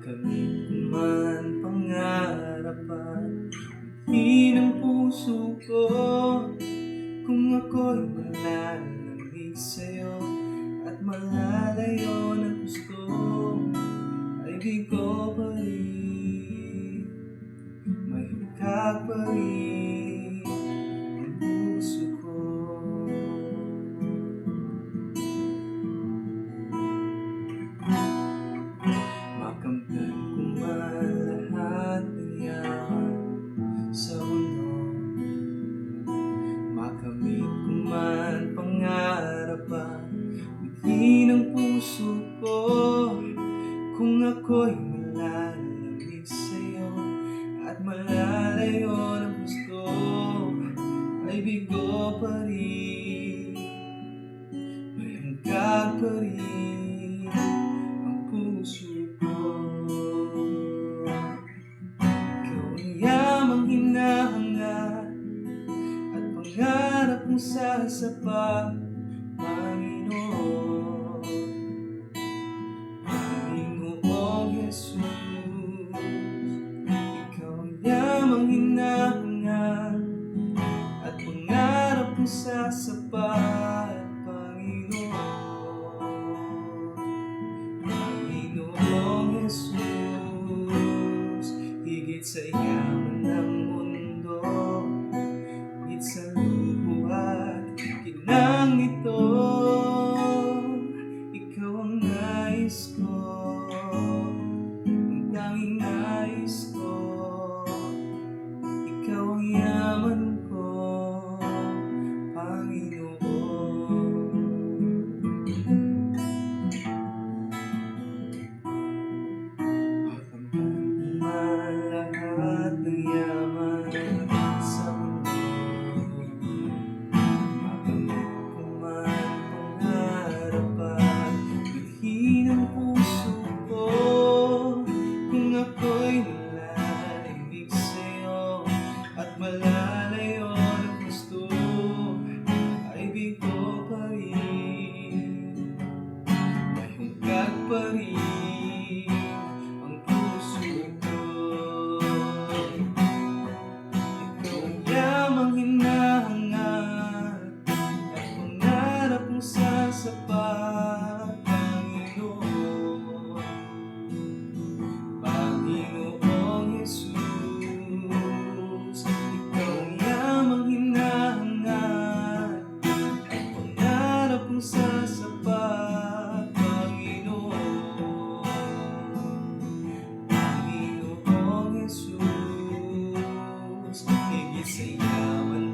Makamit ko man pangarap at di ng puso ko, kung ako'y malalamig sa'yo at malalayo ng gusto, ay bigo pa rin, may hukag pa rin ang puso ko. Makamtan ko man lahat ng yaman sa mundo, makamit ko man pangarap at bitin ng puso ko, kung ako'y malalamig sa'yo at malalayo ng gusto, ay bigo pa rin, may hanggang pa rin ang puso ko. Ikaw ang yamang hinahangad at pangarap kong sasapat, Panginoon, Panginoong Jesus. Ikaw ang yamang hinahangad at pangarap kong sasapat, Panginoon, Panginoong Jesus. Higit sa yaman ng mundo, higit sa luho at kinang ito, ikaw ang nais ko, ang tanging nais ko. Ikaw ang yaman ko, Panginoon. Makamtan ko man lahat ng yaman sa mundo, makamit ko man pangarap at bitin ng puso ko, kung ako'y malalamig sa'yo at malalayo ng gusto, ay bigo pa rin, may hungkag pa rin ang puso ko. Ikaw ang yamang hinahangad at pangarap kong sasapat, Panginoon, Panginoong Jesus. Ikaw ang yamang hinahangad at pangarap kong sasapat, Panginoon, Panginoong Jesus. Higit sa yaman